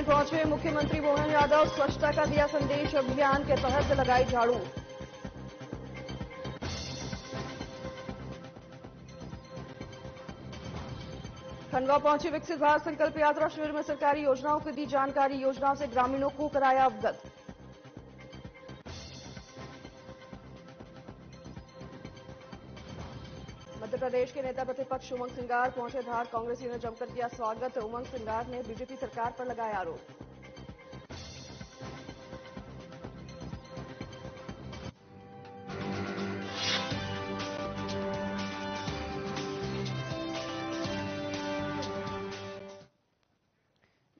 पहुंचे मुख्यमंत्री मोहन यादव, स्वच्छता का दिया संदेश, अभियान के तहत लगाई झाड़ू। खंडवा पहुंची विकसित भारत संकल्प यात्रा, शिविर में सरकारी योजनाओं की दी जानकारी, योजनाओं से ग्रामीणों को कराया अवगत। मध्य प्रदेश के नेता प्रतिपक्ष उमंग सिंगार पहुंचे धार, कांग्रेसियों ने जमकर किया स्वागत। उमंग सिंगार ने बीजेपी सरकार पर लगाया आरोप।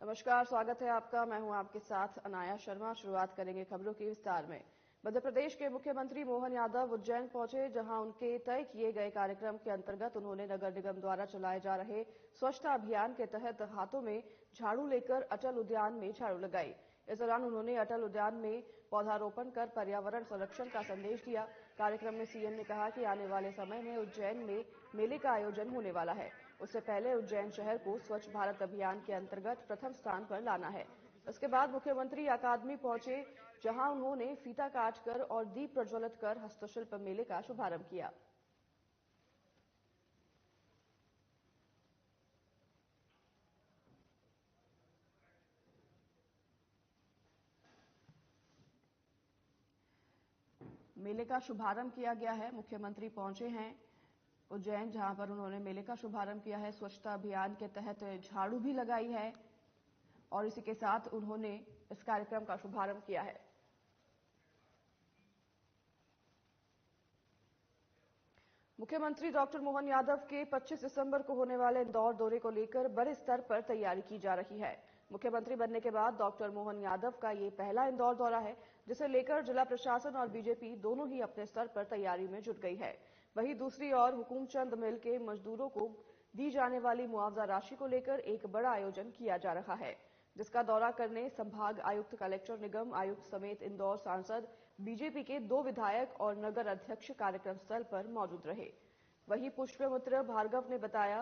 नमस्कार, स्वागत है आपका। मैं हूं आपके साथ अनाया शर्मा। शुरुआत करेंगे खबरों की विस्तार में। मध्य प्रदेश के मुख्यमंत्री मोहन यादव उज्जैन पहुंचे, जहां उनके तय किए गए कार्यक्रम के अंतर्गत उन्होंने नगर निगम द्वारा चलाए जा रहे स्वच्छता अभियान के तहत हाथों में झाड़ू लेकर अटल उद्यान में झाड़ू लगाई। इस दौरान उन्होंने अटल उद्यान में पौधारोपण कर पर्यावरण संरक्षण का संदेश दिया। कार्यक्रम में सीएम ने कहा कि आने वाले समय में उज्जैन में मेले का आयोजन होने वाला है। उससे पहले उज्जैन शहर को स्वच्छ भारत अभियान के अंतर्गत प्रथम स्थान पर लाना है। इसके बाद मुख्यमंत्री अकादमी पहुंचे, जहां उन्होंने फीता काटकर और दीप प्रज्वलित कर हस्तशिल्प मेले का शुभारंभ किया। मेले का शुभारंभ किया गया है। मुख्यमंत्री पहुंचे हैं उज्जैन, जहां पर उन्होंने मेले का शुभारंभ किया है। स्वच्छता अभियान के तहत झाड़ू भी लगाई है और इसी के साथ उन्होंने इस कार्यक्रम का शुभारंभ किया है। मुख्यमंत्री डॉक्टर मोहन यादव के 25 दिसंबर को होने वाले इंदौर दौरे को लेकर बड़े स्तर पर तैयारी की जा रही है। मुख्यमंत्री बनने के बाद डॉक्टर मोहन यादव का ये पहला इंदौर दौरा है, जिसे लेकर जिला प्रशासन और बीजेपी दोनों ही अपने स्तर पर तैयारी में जुट गई है। वहीं दूसरी ओर हुकुमचंद मिल के मजदूरों को दी जाने वाली मुआवजा राशि को लेकर एक बड़ा आयोजन किया जा रहा है, जिसका दौरा करने संभाग आयुक्त, कलेक्टर, निगम आयुक्त समेत इंदौर सांसद, बीजेपी के 2 विधायक और नगर अध्यक्ष कार्यक्रम स्थल पर मौजूद रहे। वहीं पुष्पमित्र भार्गव ने बताया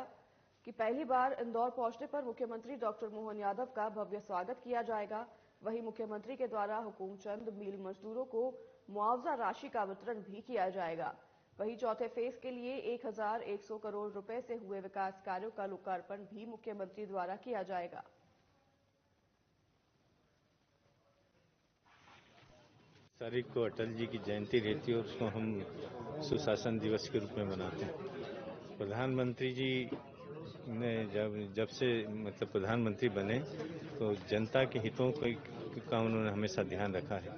कि पहली बार इंदौर पहुंचने पर मुख्यमंत्री डॉक्टर मोहन यादव का भव्य स्वागत किया जाएगा। वहीं मुख्यमंत्री के द्वारा हुकुमचंद मिल मजदूरों को मुआवजा राशि का वितरण भी किया जाएगा। वहीं चौथे फेज के लिए 1100 करोड़ रुपए से हुए विकास कार्यों का लोकार्पण भी मुख्यमंत्री द्वारा किया जाएगा। तारीख को अटल जी की जयंती रहती है और उसको हम सुशासन दिवस के रूप में मनाते हैं। प्रधानमंत्री जी ने जब से मतलब प्रधानमंत्री बने तो जनता के हितों का उन्होंने हमेशा ध्यान रखा है।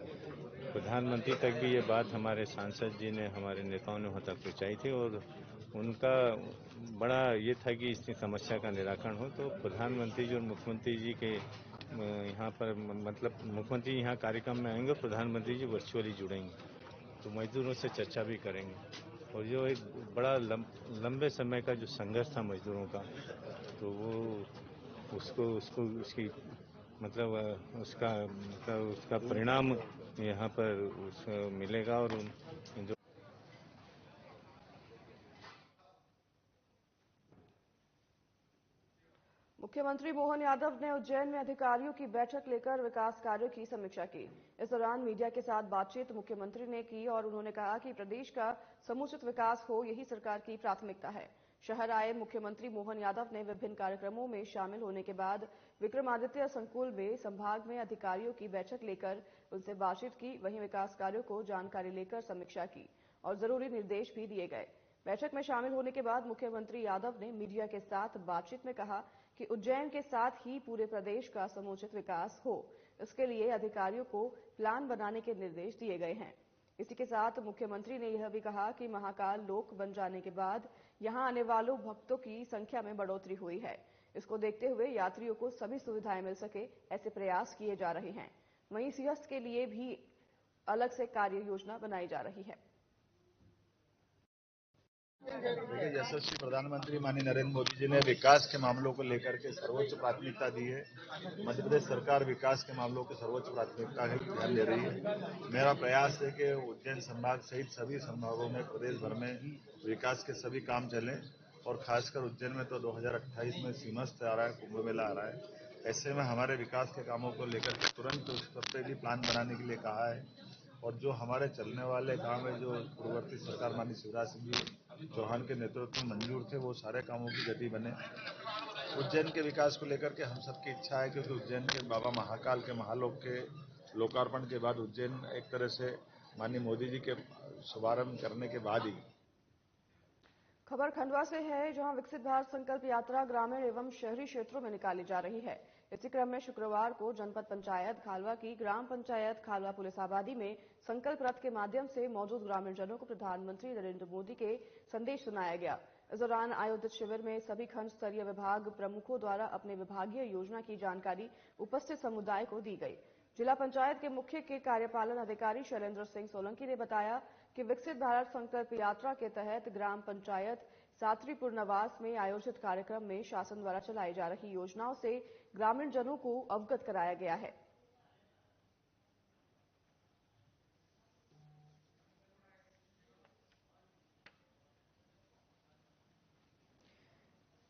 प्रधानमंत्री तक भी ये बात हमारे सांसद जी ने, हमारे नेताओं ने वहाँ तक पहुँचाई थी और उनका बड़ा ये था कि इस समस्या का निराकरण हो। तो प्रधानमंत्री जी और मुख्यमंत्री जी के यहाँ पर मतलब मुख्यमंत्री यहाँ कार्यक्रम में आएंगे, प्रधानमंत्री जी वर्चुअली जुड़ेंगे तो मजदूरों से चर्चा भी करेंगे। और जो एक बड़ा लंबे समय का जो संघर्ष था मजदूरों का, तो वो उसकी मतलब उसका परिणाम यहाँ पर मिलेगा। और जो मुख्यमंत्री मोहन यादव ने उज्जैन में अधिकारियों की बैठक लेकर विकास कार्यों की समीक्षा की। इस दौरान मीडिया के साथ बातचीत मुख्यमंत्री ने की और उन्होंने कहा कि प्रदेश का समुचित विकास हो, यही सरकार की प्राथमिकता है। शहर आए मुख्यमंत्री मोहन यादव ने विभिन्न कार्यक्रमों में शामिल होने के बाद विक्रमादित्य संकुल में संभाग में अधिकारियों की बैठक लेकर उनसे बातचीत की। वहीं विकास कार्यों को जानकारी लेकर समीक्षा की और जरूरी निर्देश भी दिए गए। बैठक में शामिल होने के बाद मुख्यमंत्री यादव ने मीडिया के साथ बातचीत में कहा कि उज्जैन के साथ ही पूरे प्रदेश का समुचित विकास हो, इसके लिए अधिकारियों को प्लान बनाने के निर्देश दिए गए हैं। इसी के साथ मुख्यमंत्री ने यह भी कहा कि महाकाल लोक बन जाने के बाद यहां आने वालों भक्तों की संख्या में बढ़ोतरी हुई है। इसको देखते हुए यात्रियों को सभी सुविधाएं मिल सके, ऐसे प्रयास किए जा रहे हैं। वहीं सिंहस्थ के लिए भी अलग से कार्य योजना बनाई जा रही है। देखिए, यशस्वी प्रधानमंत्री माननीय नरेंद्र मोदी जी ने विकास के मामलों को लेकर के सर्वोच्च प्राथमिकता दी है। मध्य प्रदेश सरकार विकास के मामलों की सर्वोच्च प्राथमिकता है, ध्यान दे रही है। मेरा प्रयास है कि उज्जैन संभाग सहित सभी संभागों में, प्रदेश भर में विकास के सभी काम चलें और खासकर उज्जैन में तो 2028 में सिंहस्थ आ रहा है, कुंभ मेला आ रहा है। ऐसे में हमारे विकास के कामों को लेकर के तुरंत उस पर भी प्लान बनाने के लिए कहा है। और जो हमारे चलने वाले काम है, जो पूर्ववर्ती सरकार माननीय शिवराज सिंह जी चौहान के नेतृत्व में मंजूर थे, वो सारे कामों की गति बने। उज्जैन के विकास को लेकर के हम सबकी इच्छा है, क्योंकि उज्जैन के बाबा महाकाल के महालोक के लोकार्पण के बाद उज्जैन एक तरह से माननीय मोदी जी के शुभारंभ करने के बाद ही। खबर खंडवा से है, जहां विकसित भारत संकल्प यात्रा ग्रामीण एवं शहरी क्षेत्रों में निकाली जा रही है। इसी क्रम में शुक्रवार को जनपद पंचायत खालवा की ग्राम पंचायत खालवा पुलिस आबादी में संकल्प रथ के माध्यम से मौजूद ग्रामीण जनों को प्रधानमंत्री नरेंद्र मोदी के संदेश सुनाया गया। इस दौरान आयोजित शिविर में सभी खंड स्तरीय विभाग प्रमुखों द्वारा अपने विभागीय योजना की जानकारी उपस्थित समुदाय को दी गई। जिला पंचायत के मुख्य के कार्यपालन अधिकारी शैलेंद्र सिंह सोलंकी ने बताया कि विकसित भारत संकल्प यात्रा के तहत ग्राम पंचायत सात्रीपुर नवास में आयोजित कार्यक्रम में शासन द्वारा चलाई जा रही योजनाओं से ग्रामीण जनों को अवगत कराया गया है।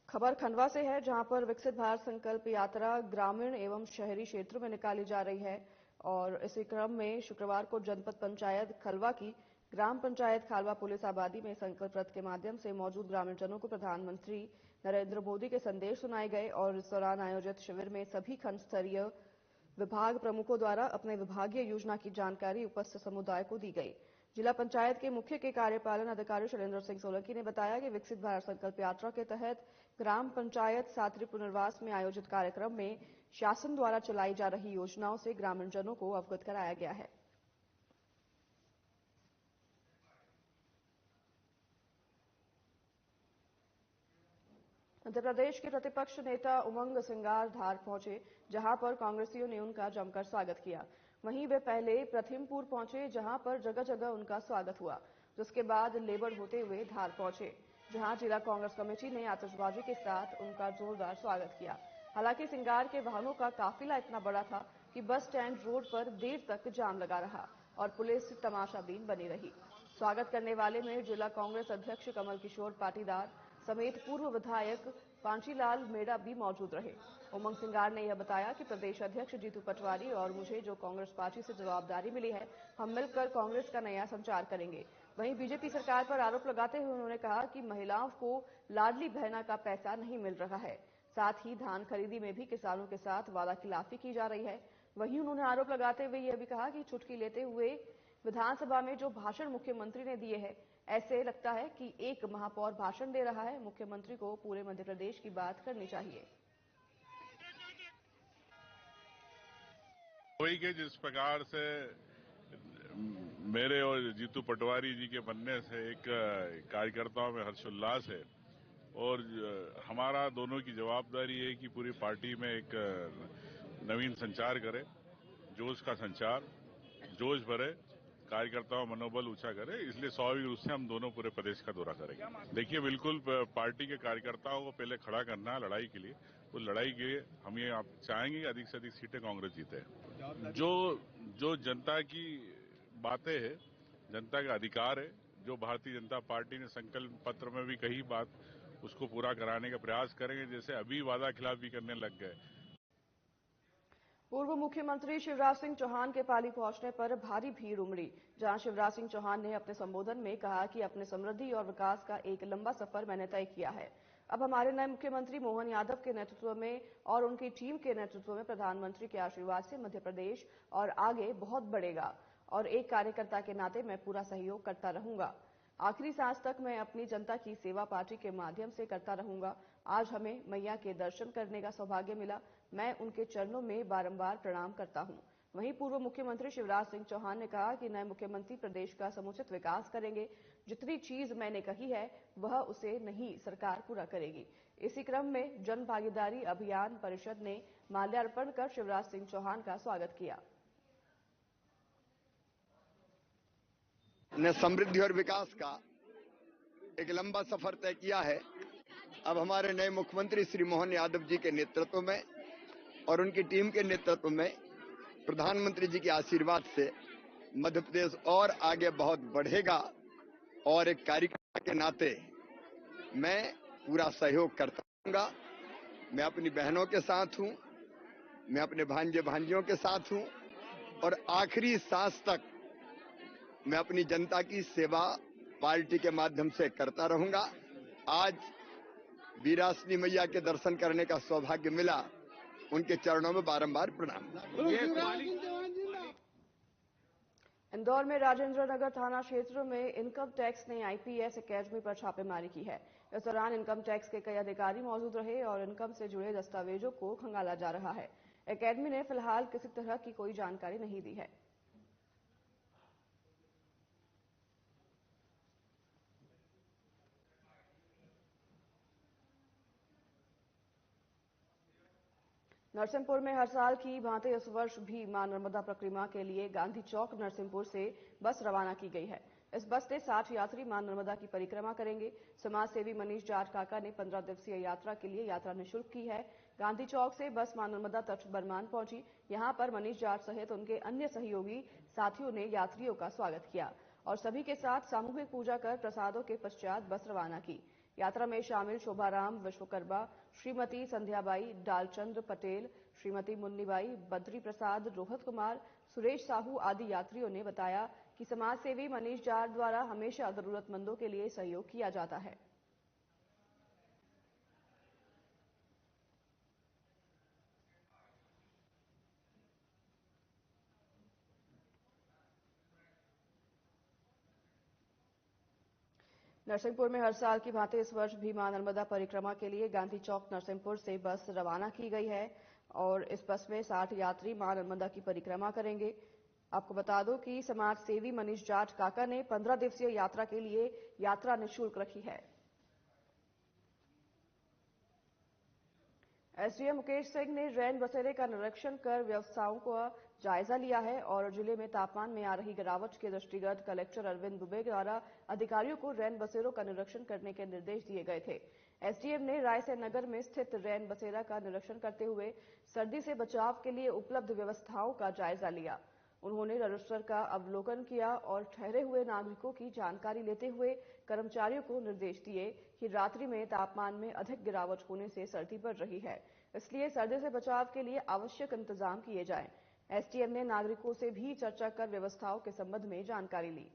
खबर खंडवा से है, जहां पर विकसित भारत संकल्प यात्रा ग्रामीण एवं शहरी क्षेत्रों में निकाली जा रही है और इसी क्रम में शुक्रवार को जनपद पंचायत खलवा की ग्राम पंचायत खालवा पुलिस आबादी में संकल्प रथ के माध्यम से मौजूद ग्रामीण जनों को प्रधानमंत्री नरेंद्र मोदी के संदेश सुनाए गए और इस दौरान आयोजित शिविर में सभी खंड स्तरीय विभाग प्रमुखों द्वारा अपने विभागीय योजना की जानकारी उपस्थित समुदाय को दी गई। जिला पंचायत के मुख्य के कार्यपालन अधिकारी शैलेंद्र सिंह सोलंकी ने बताया कि विकसित भारत संकल्प यात्रा के तहत ग्राम पंचायत सात्री पुनर्वास में आयोजित कार्यक्रम में शासन द्वारा चलाई जा रही योजनाओं से ग्रामीण जनों को अवगत कराया गया है। मध्य प्रदेश के प्रतिपक्ष नेता उमंग सिंगार धार पहुंचे, जहां पर कांग्रेसियों ने उनका जमकर स्वागत किया। वहीं वे पहले प्रथिमपुर पहुंचे, जहां पर जगह जगह उनका स्वागत हुआ, जिसके बाद लेबड़ होते हुए धार पहुंचे, जहां जिला कांग्रेस कमेटी ने आतिशबाजी के साथ उनका जोरदार स्वागत किया। हालांकि सिंगार के वाहनों का काफिला इतना बड़ा था कि बस स्टैंड रोड पर देर तक जाम लगा रहा और पुलिस तमाशाबीन बनी रही। स्वागत करने वाले में जिला कांग्रेस अध्यक्ष कमल किशोर पाटीदार समेत पूर्व विधायक पांचीलाल मेड़ा भी मौजूद रहे। उमंग सिंगार ने यह बताया कि प्रदेश अध्यक्ष जीतू पटवारी और मुझे जो कांग्रेस पार्टी से जवाबदारी मिली है, हम मिलकर कांग्रेस का नया संचार करेंगे। वहीं बीजेपी सरकार पर आरोप लगाते हुए उन्होंने कहा कि महिलाओं को लाडली बहना का पैसा नहीं मिल रहा है। साथ ही धान खरीदी में भी किसानों के साथ वादाखिलाफी की जा रही है। वहीं उन्होंने आरोप लगाते हुए यह भी कहा कि चुटकी लेते हुए विधानसभा में जो भाषण मुख्यमंत्री ने दिए हैं, ऐसे लगता है कि एक महापौर भाषण दे रहा है। मुख्यमंत्री को पूरे मध्य प्रदेश की बात करनी चाहिए। वही के जिस प्रकार से मेरे और जीतू पटवारी जी के बनने से एक कार्यकर्ताओं में हर्षोल्लास है और हमारा दोनों की जवाबदारी है कि पूरी पार्टी में एक नवीन संचार करे, जोश का संचार, जोश भरे, कार्यकर्ताओं मनोबल ऊंचा करे। इसलिए स्वाभाविक रूप से हम दोनों पूरे प्रदेश का दौरा करेंगे। देखिए, बिल्कुल पार्टी के कार्यकर्ताओं को पहले खड़ा करना है लड़ाई के लिए। उस लड़ाई के लिए हम ये आप चाहेंगे कि अधिक से अधिक सीटें कांग्रेस जीते। जो जनता की बातें है, जनता का अधिकार है, जो भारतीय जनता पार्टी ने संकल्प पत्र में भी कही बात, उसको पूरा कराने का प्रयास करेंगे। जैसे अभी वादा खिलाफी करने लग गए। पूर्व मुख्यमंत्री शिवराज सिंह चौहान के पाली पहुंचने पर भारी भीड़ उमड़ी, जहां शिवराज सिंह चौहान ने अपने संबोधन में कहा कि अपने समृद्धि और विकास का एक लंबा सफर मैंने तय किया है। अब हमारे नए मुख्यमंत्री मोहन यादव के नेतृत्व में और उनकी टीम के नेतृत्व में प्रधानमंत्री के आशीर्वाद से मध्य प्रदेश और आगे बहुत बढ़ेगा और एक कार्यकर्ता के नाते मैं पूरा सहयोग करता रहूंगा। आखिरी सांस तक मैं अपनी जनता की सेवा पार्टी के माध्यम से करता रहूंगा। आज हमें मैया के दर्शन करने का सौभाग्य मिला, मैं उनके चरणों में बारंबार प्रणाम करता हूं। वहीं पूर्व मुख्यमंत्री शिवराज सिंह चौहान ने कहा कि नए मुख्यमंत्री प्रदेश का समुचित विकास करेंगे। जितनी चीज मैंने कही है वह उसे नहीं सरकार पूरा करेगी। इसी क्रम में जन भागीदारी अभियान परिषद ने माल्यार्पण कर शिवराज सिंह चौहान का स्वागत किया। ने समृद्धि और विकास का एक लंबा सफर तय किया है। अब हमारे नए मुख्यमंत्री श्री मोहन यादव जी के नेतृत्व में और उनकी टीम के नेतृत्व में प्रधानमंत्री जी के आशीर्वाद से मध्य प्रदेश और आगे बहुत बढ़ेगा और एक कार्यकर्ता के नाते मैं पूरा सहयोग करता रहूंगा। मैं अपनी बहनों के साथ हूं, मैं अपने भांजे भांजियों के साथ हूं और आखिरी सांस तक मैं अपनी जनता की सेवा पार्टी के माध्यम से करता रहूंगा। आज वीरासनी मैया के दर्शन करने का सौभाग्य मिला, उनके चरणों में बारंबार प्रणाम। इंदौर में राजेंद्र नगर थाना क्षेत्र में इनकम टैक्स ने आईपीएस एकेडमी पर छापेमारी की है। इस दौरान इनकम टैक्स के कई अधिकारी मौजूद रहे और इनकम से जुड़े दस्तावेजों को खंगाला जा रहा है। एकेडमी ने फिलहाल किसी तरह की कोई जानकारी नहीं दी है। नरसिंहपुर में हर साल की भांति इस वर्ष भी मां नर्मदा परिक्रमा के लिए गांधी चौक नरसिंहपुर से बस रवाना की गई है। इस बस से 60 यात्री मां नर्मदा की परिक्रमा करेंगे। समाज सेवी मनीष जाट काका ने 15 दिवसीय यात्रा के लिए यात्रा निःशुल्क की है। गांधी चौक से बस मां नर्मदा तट बरमान पहुंची। यहां पर मनीष जाट सहित उनके अन्य सहयोगी साथियों ने यात्रियों का स्वागत किया और सभी के साथ सामूहिक पूजा कर प्रसादों के पश्चात बस रवाना की। यात्रा में शामिल शोभाराम विश्वकर्मा, श्रीमती संध्याबाई, डालचंद्र पटेल, श्रीमती मुन्नीबाई, बद्री प्रसाद, रोहित कुमार, सुरेश साहू आदि यात्रियों ने बताया कि समाज सेवी मनीष जाट द्वारा हमेशा जरूरतमंदों के लिए सहयोग किया जाता है। नरसिंहपुर में हर साल की भांति इस वर्ष भी मां नर्मदा परिक्रमा के लिए गांधी चौक नरसिंहपुर से बस रवाना की गई है और इस बस में 60 यात्री मां नर्मदा की परिक्रमा करेंगे। आपको बता दो कि समाज सेवी मनीष जाट काका ने 15 दिवसीय यात्रा के लिए यात्रा निःशुल्क रखी है। एसडीएम मुकेश सिंह ने रैन बसेरे का निरीक्षण कर व्यवस्थाओं का जायजा लिया है और जिले में तापमान में आ रही गिरावट के दृष्टिगत कलेक्टर अरविंद दुबे द्वारा अधिकारियों को रैन बसेरों का निरीक्षण करने के निर्देश दिए गए थे। एसडीएम ने रायसेन नगर में स्थित रैन बसेरा का निरीक्षण करते हुए सर्दी से बचाव के लिए उपलब्ध व्यवस्थाओं का जायजा लिया। उन्होंने रजिस्टर का अवलोकन किया और ठहरे हुए नागरिकों की जानकारी लेते हुए कर्मचारियों को निर्देश दिए कि रात्रि में तापमान में अधिक गिरावट होने से सर्दी बढ़ रही है, इसलिए सर्दी से बचाव के लिए आवश्यक इंतजाम किए जाएं। एसडीएम ने नागरिकों से भी चर्चा कर व्यवस्थाओं के संबंध में जानकारी ली।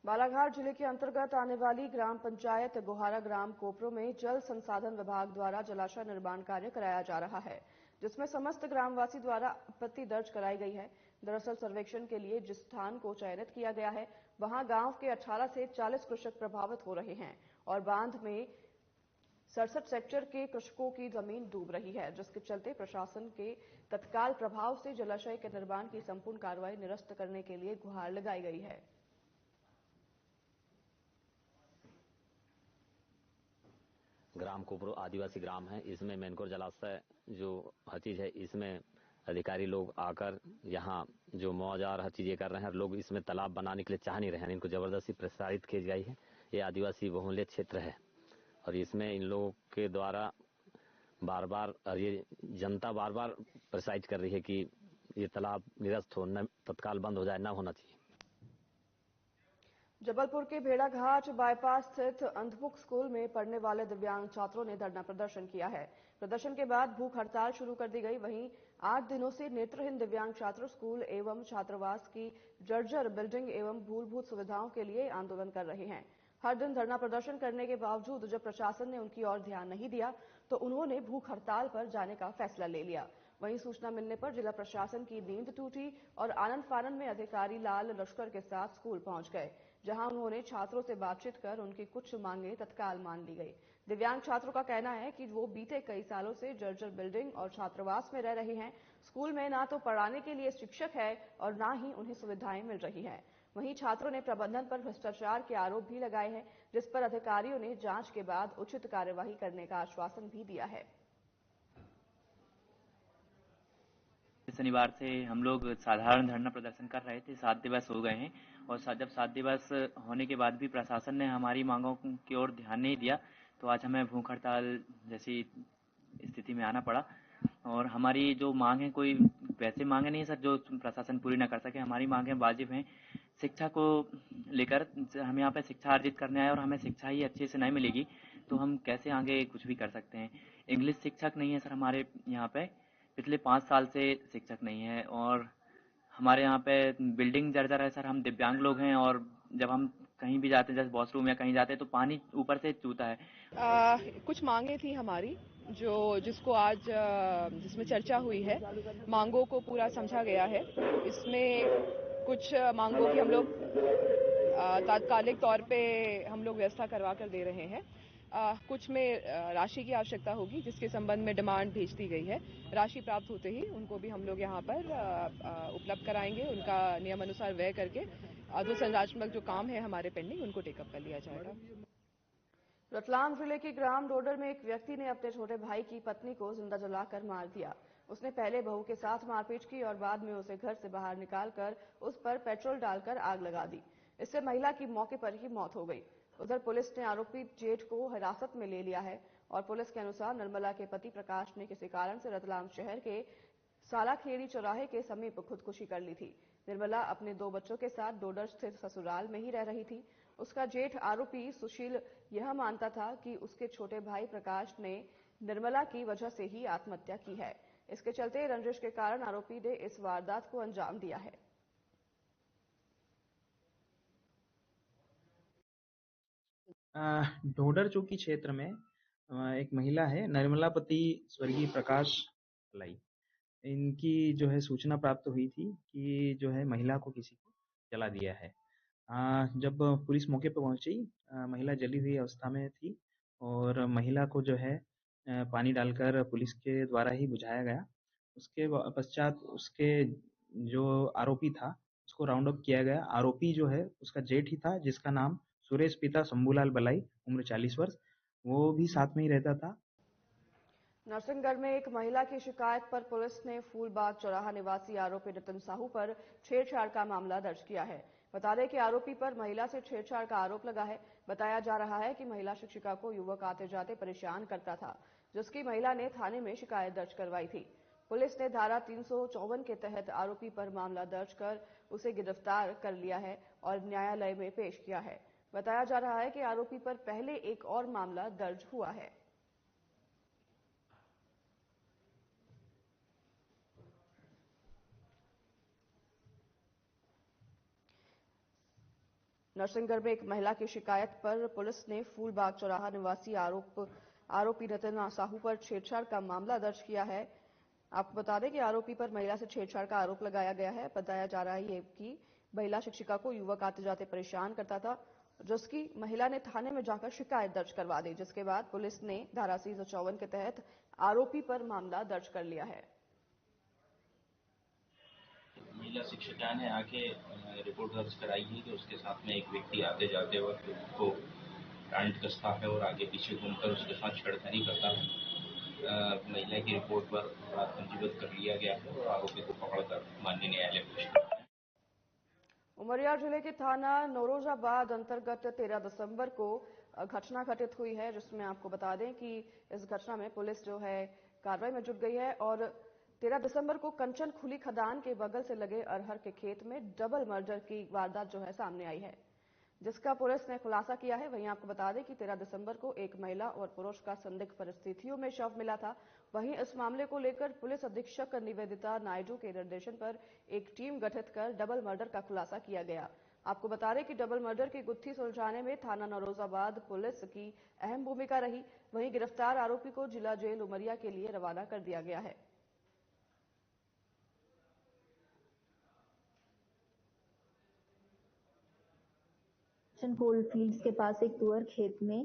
बालाघाट जिले के अंतर्गत आने वाली ग्राम पंचायत गोहारा ग्राम कोपरो में जल संसाधन विभाग द्वारा जलाशय निर्माण कार्य कराया जा रहा है, जिसमें समस्त ग्रामवासी द्वारा आपत्ति दर्ज कराई गई है। दरअसल सर्वेक्षण के लिए जिस स्थान को चयनित किया गया है वहां गांव के 18 से 40 कृषक प्रभावित हो रहे हैं और बांध में 67 सेक्टर के कृषकों की जमीन डूब रही है, जिसके चलते प्रशासन के तत्काल प्रभाव से जलाशय के निर्माण की संपूर्ण कार्रवाई निरस्त करने के लिए गुहार लगाई गई है। ग्राम कोपरो आदिवासी ग्राम है। इसमें मैनकोर जलाशय जो हर चीज है, इसमें अधिकारी लोग आकर यहाँ जो मौजार हर चीजें कर रहे हैं। लोग इसमें तालाब बनाने के लिए चाह नहीं रहे हैं, इनको जबरदस्ती प्रसारित की गई है। ये आदिवासी बहुल्य क्षेत्र है और इसमें इन लोगों के द्वारा बार बार ये जनता बार बार प्रसारित कर रही है कि ये तालाब निरस्त हो, न तत्काल बंद हो जाए, न होना चाहिए। जबलपुर के भेड़ाघाट बाईपास स्थित अंधमुख स्कूल में पढ़ने वाले दिव्यांग छात्रों ने धरना प्रदर्शन किया है। प्रदर्शन के बाद भूख हड़ताल शुरू कर दी गई। वहीं 8 दिनों से नेत्रहीन दिव्यांग छात्र स्कूल एवं छात्रावास की जर्जर बिल्डिंग एवं मूलभूत सुविधाओं के लिए आंदोलन कर रहे हैं। हर दिन धरना प्रदर्शन करने के बावजूद जब प्रशासन ने उनकी ओर ध्यान नहीं दिया तो उन्होंने भूख हड़ताल पर जाने का फैसला ले लिया। वहीं सूचना मिलने पर जिला प्रशासन की नींद टूटी और आनंद फानंद में अधिकारी लाल लश्कर के साथ स्कूल पहुंच गए, जहां उन्होंने छात्रों से बातचीत कर उनकी कुछ मांगे तत्काल मान ली गई। दिव्यांग छात्रों का कहना है कि वो बीते कई सालों से जर्जर बिल्डिंग और छात्रावास में रह रहे हैं। स्कूल में ना तो पढ़ाने के लिए शिक्षक है और ना ही उन्हें सुविधाएं मिल रही हैं। वहीं छात्रों ने प्रबंधन पर भ्रष्टाचार के आरोप भी लगाए हैं, जिस पर अधिकारियों ने जांच के बाद उचित कार्यवाही करने का आश्वासन भी दिया है। शनिवार से हम लोग साधारण धरना प्रदर्शन कर रहे थे। 7 दिवस हो गए हैं और जब 7 दिवस होने के बाद भी प्रशासन ने हमारी मांगों की ओर ध्यान नहीं दिया तो आज हमें भूख हड़ताल जैसी स्थिति में आना पड़ा। और हमारी जो मांग है कोई वैसे मांगे नहीं है सर जो प्रशासन पूरी ना कर सके। हमारी मांगें वाजिब हैं। शिक्षा को लेकर हम यहाँ पे शिक्षा अर्जित करने आए और हमें शिक्षा ही अच्छे से नहीं मिलेगी तो हम कैसे आगे कुछ भी कर सकते हैं। इंग्लिश शिक्षक नहीं है सर हमारे यहाँ पे, पिछले 5 साल से शिक्षक नहीं है। और हमारे यहाँ पे बिल्डिंग जर्जर है सर। हम दिव्यांग लोग हैं और जब हम कहीं भी जाते हैं जैसे वॉशरूम या कहीं जाते हैं तो पानी ऊपर से चूता है। कुछ मांगे थी हमारी जिसको आज जिसमें चर्चा हुई है, मांगों को पूरा समझा गया है। इसमें कुछ मांगों की हम लोग तात्कालिक तौर पे हम लोग व्यवस्था करवा कर दे रहे हैं। कुछ में राशि की आवश्यकता होगी जिसके संबंध में डिमांड भेज दी गई है। राशि प्राप्त होते ही उनको भी हम लोग यहाँ पर उपलब्ध कराएंगे। उनका नियमानुसार व्यय करके अधोसंरचनात्मक जो काम है हमारे पेंडिंग उनको टेकअप कर लिया जाएगा। रतलाम जिले के ग्राम डोडर में एक व्यक्ति ने अपने छोटे भाई की पत्नी को जिंदा जलाकर मार दिया। उसने पहले बहू के साथ मारपीट की और बाद में उसे घर से बाहर निकालकर उस पर पेट्रोल डालकर आग लगा दी। इससे महिला की मौके पर ही मौत हो गई। उधर पुलिस ने आरोपी जेठ को हिरासत में ले लिया है और पुलिस के अनुसार निर्मला के पति प्रकाश ने किसी कारण से रतलाम शहर के सालाखेड़ी चौराहे के समीप खुदकुशी कर ली थी। निर्मला अपने 2 बच्चों के साथ डोडर स्थित ससुराल में ही रह रही थी। उसका जेठ आरोपी सुशील यह मानता था कि उसके छोटे भाई प्रकाश ने निर्मला की वजह से ही आत्महत्या की है। इसके चलते रंजिश के कारण आरोपी ने इस वारदात को अंजाम दिया है। ढोडर चौकी क्षेत्र में एक महिला है निर्मलापति स्वर्गीय प्रकाश लाई। इनकी जो है सूचना प्राप्त हुई थी कि जो है महिला को किसी को जला दिया है। जब पुलिस मौके पर पहुंची, महिला जली हुई अवस्था में थी और महिला को जो है पानी डालकर पुलिस के द्वारा ही बुझाया गया। उसके पश्चात उसके जो आरोपी था उसको राउंड अप किया गया। आरोपी जो है उसका जेठ ही था जिसका नाम सुरेश पिता शंभूलाल बलाई, उम्र 40 वर्ष, वो भी साथ में ही रहता था। नरसिंहगढ़ में एक महिला की शिकायत पर पुलिस ने फूलबाग चौराहा निवासी आरोपी नितिन साहू पर छेड़छाड़ का मामला दर्ज किया है। बता दें कि आरोपी पर महिला से छेड़छाड़ का आरोप लगा है। बताया जा रहा है कि महिला शिक्षिका को युवक आते जाते परेशान करता था, जिसकी महिला ने थाने में शिकायत दर्ज करवाई थी। पुलिस ने धारा 354 के तहत आरोपी पर मामला दर्ज कर उसे गिरफ्तार कर लिया है और न्यायालय में पेश किया है। बताया जा रहा है कि आरोपी पर पहले एक और मामला दर्ज हुआ है। नरसिंहगढ़ में एक महिला की शिकायत पर पुलिस ने फूलबाग चौराहा निवासी आरोपी नितिन साहू पर छेड़छाड़ का मामला दर्ज किया है। आपको बता दें कि आरोपी पर महिला से छेड़छाड़ का आरोप लगाया गया है। बताया जा रहा है कि महिला शिक्षिका को युवक आते जाते परेशान करता था, जिसकी महिला ने थाने में जाकर शिकायत दर्ज करवा दी, जिसके बाद पुलिस ने धारा 354 के तहत आरोपी पर मामला दर्ज कर लिया है। महिला शिक्षिका ने आके रिपोर्ट दर्ज कराई है कि उसके साथ में एक व्यक्ति आते जाते वक्त उसको डांट कसता है और आगे पीछे घूमकर उसके साथ छेड़खानी करता है। महिला की रिपोर्ट पर अपराध पंजीबद्ध कर लिया गया है और आरोपी को पकड़कर माननीय न्यायालय पेश किया है। उमरिया जिले के थाना नौरोजाबाद अंतर्गत 13 दिसंबर को घटना घटित हुई है, जिसमें आपको बता दें कि इस घटना में पुलिस जो है कार्रवाई में जुट गई है और 13 दिसंबर को कंचन खुली खदान के बगल से लगे अरहर के खेत में डबल मर्डर की वारदात जो है सामने आई है, जिसका पुलिस ने खुलासा किया है। वहीं आपको बता दें कि 13 दिसंबर को एक महिला और पुरुष का संदिग्ध परिस्थितियों में शव मिला था। वहीं इस मामले को लेकर पुलिस अधीक्षक निवेदिता नायडू के निर्देशन पर एक टीम गठित कर डबल मर्डर का खुलासा किया गया। आपको बता दें कि डबल मर्डर की गुत्थी सुलझाने में थाना नौरोजाबाद पुलिस की अहम भूमिका रही। वहीं गिरफ्तार आरोपी को जिला जेल उमरिया के लिए रवाना कर दिया गया है। कोल्ड फील्ड्स के पास एक तुअर खेत में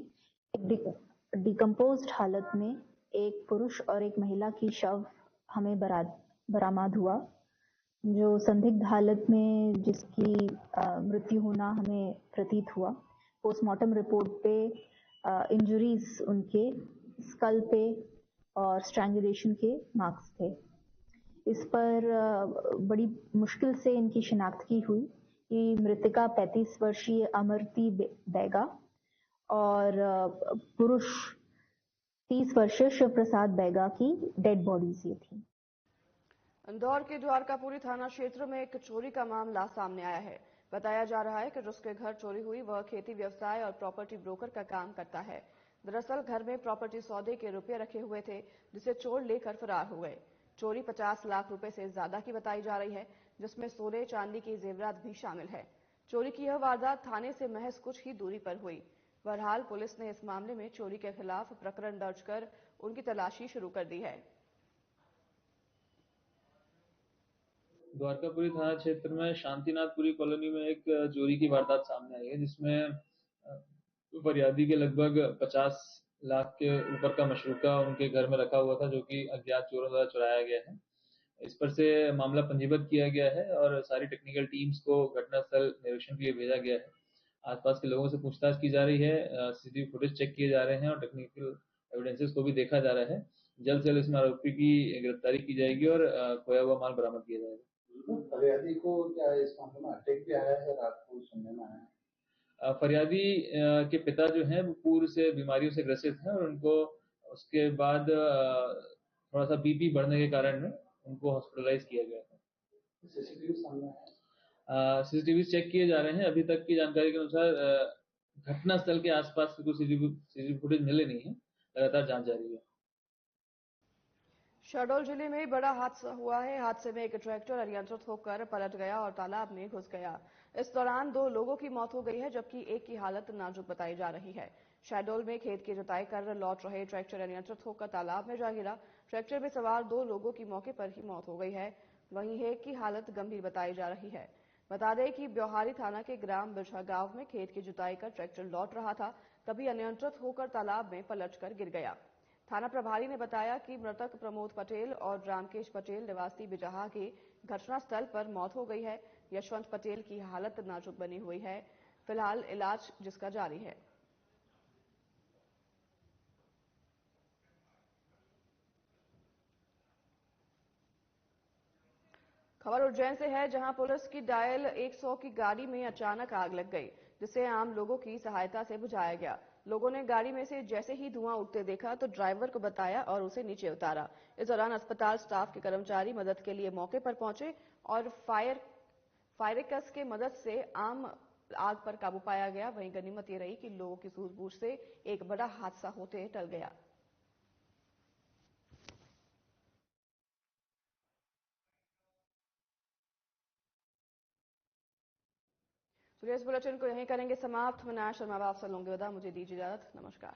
एक डिकम्पोज्ड हालत में एक पुरुष और एक महिला की शव हमें बरामद हुआ, जो संदिग्ध हालत में जिसकी मृत्यु होना हमें प्रतीत हुआ। पोस्टमार्टम रिपोर्ट पे इंजरीज उनके स्कल पे और स्ट्रैंगुलेशन के मार्क्स थे। इस पर बड़ी मुश्किल से इनकी शिनाख्त की हुई कि मृतका 35 वर्षीय अमरती बैगा और पुरुष 30 वर्षीय शिव प्रसाद बैगा की डेड बॉडीज ये थी। इंदौर के द्वारकापुरी थाना क्षेत्र में एक चोरी का मामला सामने आया है। बताया जा रहा है कि जिसके घर चोरी हुई वह खेती व्यवसाय और प्रॉपर्टी ब्रोकर का काम करता है। दरअसल घर में प्रॉपर्टी सौदे के रुपए रखे हुए थे, जिसे चोर लेकर फरार हो गए। चोरी 50 लाख रुपए से ज्यादा की बताई जा रही है, जिसमें सोने चांदी के जेवरात भी शामिल है। चोरी की यह वारदात थाने से महज कुछ ही दूरी पर हुई। बहरहाल पुलिस ने इस मामले में चोरी के खिलाफ प्रकरण दर्ज कर उनकी तलाशी शुरू कर दी है। द्वारकापुरी थाना क्षेत्र में शांतिनाथपुरी कॉलोनी में एक चोरी की वारदात सामने आई है, जिसमें फरियादी के लगभग 50 लाख के ऊपर का मशरूका उनके घर में रखा हुआ था, जो कि अज्ञात चोरों द्वारा चुराया गया है। इस पर से मामला पंजीबद्ध किया गया है और सारी टेक्निकल टीम्स को घटनास्थल निरीक्षण के लिए भेजा गया है। आसपास के लोगों से पूछताछ की जा रही है, सीसीटीवी फुटेज चेक किए जा रहे हैं और टेक्निकल एविडेंसेस को भी देखा जा रहा है। जल्द से जल्द इसमें आरोपी की गिरफ्तारी की जाएगी और खोया हुआ माल बरामद किया जाएगा। फरियादी को क्या इस मामले में अटैक भी आया है, रात को सुनने में आया? फरियादी के पिता जो हैं वो पूर्व से बीमारियों से ग्रसित हैं और उनको उसके बाद थोड़ा सा बीपी बढ़ने के कारण में उनको हॉस्पिटलाइज किया गया था। सीसीटीवी सामने आया? सीसीटीवी चेक किए जा रहे हैं। अभी तक की जानकारी के अनुसार घटनास्थल के आसपास कोई सीसीटीवी फुटेज मिले नहीं है। लगातार जांच जारी है। शहडोल जिले में बड़ा हादसा हुआ है। हादसे में एक ट्रैक्टर अनियंत्रित होकर पलट गया और तालाब में घुस गया। इस दौरान 2 लोगों की मौत हो गई है, जबकि एक की हालत नाजुक बताई जा रही है। शहडोल में खेत की जुताई कर लौट रहे ट्रैक्टर अनियंत्रित होकर तालाब में जा गिरा। ट्रैक्टर में सवार 2 लोगों की मौके पर ही मौत हो गई है, वहीं एक की हालत गंभीर बताई जा रही है। बता दें कि ब्योहारी थाना के ग्राम बिरछा गांव में खेत की जुताई कर ट्रैक्टर लौट रहा था, तभी अनियंत्रित होकर तालाब में पलटकर गिर गया। थाना प्रभारी ने बताया कि मृतक प्रमोद पटेल और रामकेश पटेल निवासी बिजहा की घटनास्थल पर मौत हो गई है। यशवंत पटेल की हालत नाजुक बनी हुई है, फिलहाल इलाज जिसका जारी है। खबर उज्जैन से है, जहां पुलिस की डायल 100 की गाड़ी में अचानक आग लग गई, जिसे आम लोगों की सहायता से बुझाया गया। लोगों ने गाड़ी में से जैसे ही धुआं उठते देखा तो ड्राइवर को बताया और उसे नीचे उतारा। इस दौरान अस्पताल स्टाफ के कर्मचारी मदद के लिए मौके पर पहुंचे और फायरिकस के मदद से आग पर काबू पाया गया। वहीं गनीमत ये रही कि लोगों की सूझबूझ से एक बड़ा हादसा होते टल गया। तो इस बुलेटिन को यहीं करेंगे समाप्त। मैं नाया शर्मा आपसे लूंगी विदा। मुझे दीजिए इजाजत। नमस्कार।